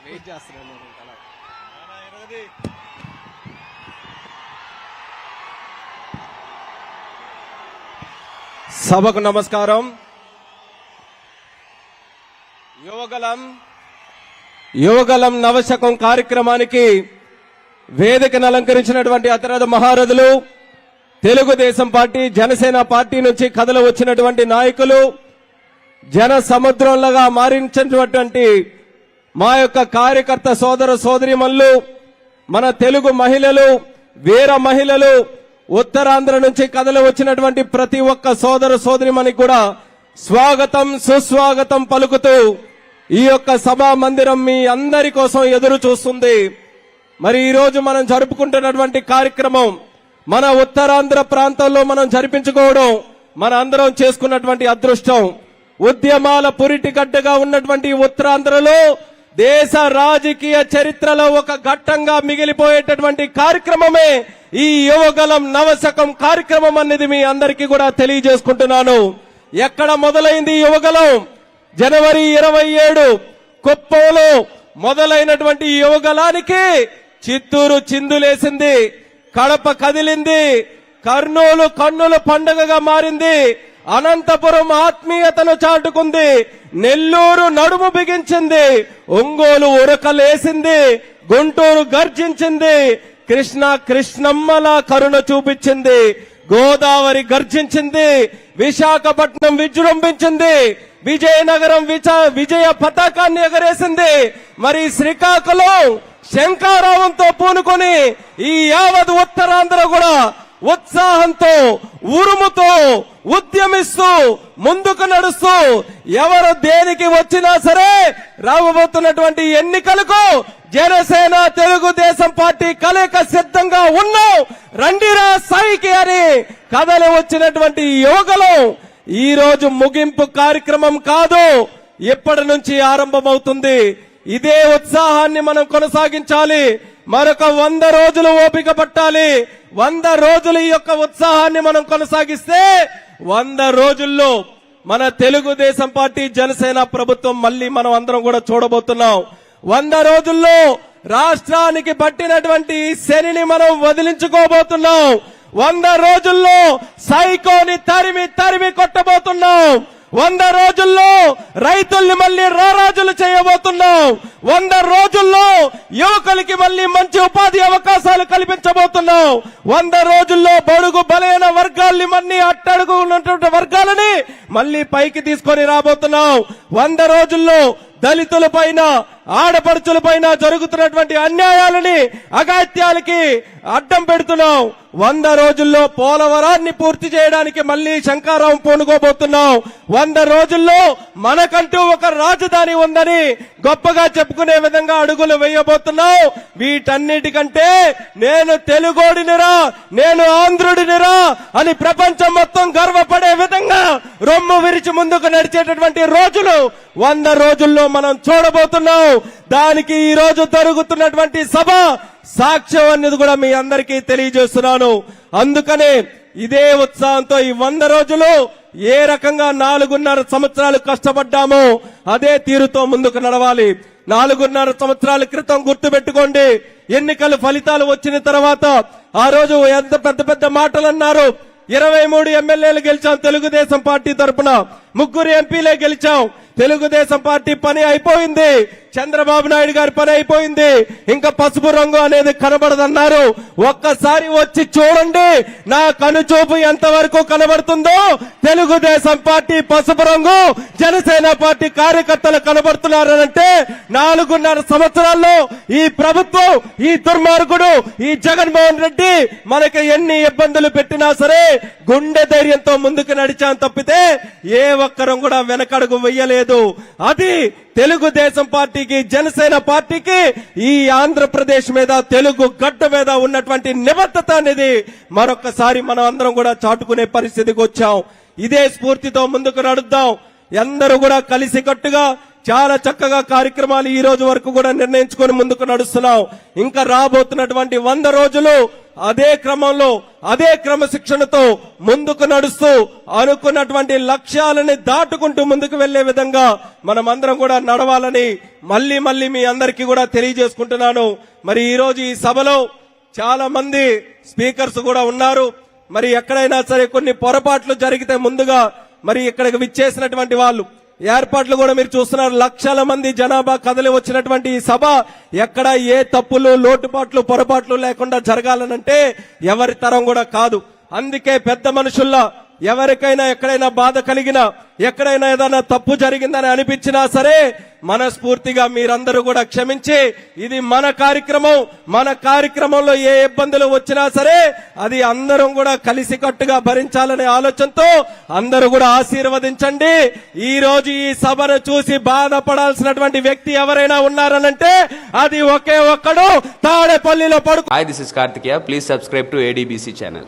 Wait చేస్తున్నాను. సభకు నమస్కారం. యువగలం నవశకం కార్యక్రమానికి వేదికను అలంకరించినటువంటి అతిరథ మహారథులు, తెలుగుదేశం పార్టీ, జనసేన పార్టీ నుంచి కథలు వచ్చినటువంటి నాయకులు, జన సముద్రంలాగా మారించినటువంటి మా యొక్క కార్యకర్త సోదర సోదరీమణులు, మన తెలుగు మహిళలు, వీర మహిళలు, ఉత్తరాంధ్ర నుంచి కథలు వచ్చినటువంటి ప్రతి ఒక్క సోదర సోదరిమణికి కూడా స్వాగతం సుస్వాగతం పలుకుతూ ఈ యొక్క సభా మందిరం మీ అందరి కోసం ఎదురు చూస్తుంది. మరి ఈ రోజు మనం జరుపుకుంటున్నటువంటి కార్యక్రమం మన ఉత్తరాంధ్ర ప్రాంతంలో మనం జరిపించుకోవడం మన అందరం చేసుకున్నటువంటి అదృష్టం. ఉద్యమాల పురిటిగడ్డగా ఉన్నటువంటి ఉత్తరాంధ్రలో దేశ రాజకీయ చరిత్రలో ఒక ఘట్టంగా మిగిలిపోయేటటువంటి కార్యక్రమమే ఈ యువగలం నవశకం కార్యక్రమం అనేది మీ అందరికీ కూడా తెలియజేసుకుంటున్నాను. ఎక్కడ మొదలైంది యువగలం? జనవరి 27 కుప్పంలో మొదలైనటువంటి యువగలానికి చిత్తూరు చిందులేసింది, కడప కదిలింది, కర్నూలు కన్నుల పండుగగా మారింది, అనంతపురం ఆత్మీయతను చాటుకుంది, నెల్లూరు నడుము బిగించింది, ఒంగోలు ఉరకలేసింది, గుంటూరు గర్జించింది, కృష్ణమ్మలా కరుణ చూపించింది, గోదావరి గర్జించింది, విశాఖపట్నం విజృంభించింది, విజయనగరం విజయ పతాకాన్ని ఎగరేసింది. మరి శ్రీకాకుళం శంఖారావంతో పూనుకొని ఈ యావత్ ఉత్తరాంధ్ర కూడా ఉత్సాహంతో, ఉరుముతో, ఉద్యమిస్తూ ముందుకు నడుస్తూ ఎవరు దేనికి వచ్చినా సరే రాబోతున్నటువంటి ఎన్నికలకు జనసేన తెలుగుదేశం పార్టీ కలయిక సిద్ధంగా ఉన్నాం, రండిరా సాయికి అని కథలు వచ్చినటువంటి యువకులు ఈ రోజు ముగింపు కార్యక్రమం కాదు, ఇప్పటి నుంచి ఆరంభమవుతుంది. ఇదే ఉత్సాహాన్ని మనం కొనసాగించాలి. మరొక 100 రోజులు ఓపిక పట్టాలి. 100 రోజులు ఈ యొక్క ఉత్సాహాన్ని మనం కొనసాగిస్తే 100 రోజుల్లో మన తెలుగుదేశం పార్టీ జనసేన ప్రభుత్వం మళ్ళీ మనం అందరం కూడా చూడబోతున్నాం. 100 రోజుల్లో రాష్ట్రానికి పట్టినటువంటి శనిని మనం వదిలించుకోబోతున్నాం. 100 రోజుల్లో సైకోని తరిమి కొట్టబోతున్నాం. 100 రోజుల్లో రైతుల్ని మళ్ళీ రారాజులు చేయబోతున్నాం. 100 రోజుల్లో యువకులకి మళ్ళీ మంచి ఉపాధి అవకాశాలు కల్పించబోతున్నాం. 100 రోజుల్లో బడుగు బలైన వర్గాల్ని మళ్ళీ అట్టడుగు ఉన్నటువంటి వర్గాలని మళ్ళీ పైకి తీసుకొని రాబోతున్నాం. 100 రోజుల్లో దళితుల పైన, ఆడపడుచుల పైన జరుగుతున్నటువంటి అన్యాయాలని, అగాత్యాలకి అడ్డం పెడుతున్నాం. 100 రోజుల్లో పోలవరాన్ని పూర్తి చేయడానికి మళ్ళీ శంఖారావం పూనుకోబోతున్నాం. 100 రోజుల్లో మనకంటూ ఒక రాజధాని ఉందని గొప్పగా చెప్పుకునే విధంగా అడుగులు వేయబోతున్నాం. వీటన్నిటికంటే నేను తెలుగోడినిరా, నేను ఆంధ్రుడినిరా అని ప్రపంచం మొత్తం గర్వపడే విధంగా రొమ్ము విరిచి ముందుకు నడిచేటటువంటి రోజులు 100 రోజుల్లో మనం చూడబోతున్నాం. దానికి ఈ రోజు జరుగుతున్నటువంటి సభ సాక్ష్యం అనేది కూడా మీ అందరికీ తెలియజేస్తున్నాను. అందుకనే ఇదే ఉత్సాహంతో ఈ 100 రోజులు ఏ రకంగా 4.5 సంవత్సరాలు కష్టపడ్డామో అదే తీరుతో ముందుకు నడవాలి. 4.5 సంవత్సరాల క్రితం గుర్తుపెట్టుకోండి, ఎన్నికల ఫలితాలు వచ్చిన తర్వాత ఆ రోజు ఎంత పెద్ద మాటలు అన్నారు. 23 ఎమ్మెల్యేలు గెలిచాం తెలుగుదేశం పార్టీ తరఫున, 3 ఎంపీలే గెలిచాం. తెలుగుదేశం పార్టీ పని అయిపోయింది, చంద్రబాబు నాయుడు గారి పని అయిపోయింది, ఇంకా పసుపు రంగు అనేది కనబడదన్నారు. ఒక్కసారి వచ్చి చూడండి నా కనుచూపు ఎంతవరకు కనబడుతుందో. తెలుగుదేశం పార్టీ పసుపు రంగు, జనసేన పార్టీ కార్యకర్తలు కనబడుతున్నారంటే 4.5 సంవత్సరాల్లో ఈ ప్రభుత్వం, ఈ దుర్మార్గుడు, ఈ జగన్మోహన్ రెడ్డి మనకి ఎన్ని ఇబ్బందులు పెట్టినా సరే గుండె ధైర్యంతో ముందుకు నడిచాం తప్పితే ఏ ఒక్కరం కూడా వెనకడుగు వెయ్యలేదు. అది తెలుగుదేశం పార్టీకి, జనసేన పార్టీకి ఈ ఆంధ్రప్రదేశ్ మీద, తెలుగు గడ్డ మీద ఉన్నటువంటి నిబద్ధత అనేది మరొకసారి మనం అందరం కూడా చాటుకునే పరిస్థితికి వచ్చాం. ఇదే స్ఫూర్తితో ముందుకు నడుద్దాం. అందరూ కూడా కలిసికట్టుగా చాలా చక్కగా కార్యక్రమాలు ఈ రోజు వరకు కూడా నిర్ణయించుకొని ముందుకు నడుస్తున్నాం. ఇంకా రాబోతున్నటువంటి 100 రోజులు అదే క్రమంలో అదే క్రమశిక్షణతో ముందుకు నడుస్తూ అనుకున్నటువంటి లక్ష్యాలని దాటుకుంటూ ముందుకు వెళ్లే విధంగా మనమందరం కూడా నడవాలని మళ్ళీ మీ అందరికీ కూడా తెలియజేసుకుంటున్నాను. మరి ఈ రోజు ఈ సభలో చాలా మంది స్పీకర్స్ కూడా ఉన్నారు. మరి ఎక్కడైనా సరే కొన్ని పొరపాట్లు జరిగితే ముందుగా మరి ఇక్కడికి విచ్చేసినటువంటి వాళ్ళు ఏర్పాట్లు కూడా మీరు చూస్తున్నారు. లక్షల మంది జనాభా కదలి వచ్చినటువంటి ఈ సభ ఎక్కడ ఏ తప్పులు లోటుపాట్లు పొరపాట్లు లేకుండా జరగాలనంటే ఎవరి తరం కూడా కాదు. అందుకే పెద్ద మనుషుల్లా ఎవరికైనా ఎక్కడైనా బాధ కలిగినా ఎక్కడైనా ఏదైనా తప్పు జరిగిందని అనిపించినా సరే మనస్ఫూర్తిగా మీరందరూ కూడా క్షమించి ఇది మన కార్యక్రమం, మన కార్యక్రమంలో ఏ ఇబ్బందులు వచ్చినా సరే అది అందరం కూడా కలిసికట్టుగా భరించాలనే ఆలోచనతో అందరూ కూడా ఆశీర్వదించండి. ఈ రోజు ఈ సభను చూసి బాధపడాల్సినటువంటి వ్యక్తి ఎవరైనా ఉన్నారనంటే అది ఒకే ఒక్కడు తాడేపల్లిలో పడుకో. Hi, this is Karthikeya. Please subscribe to ADBC channel.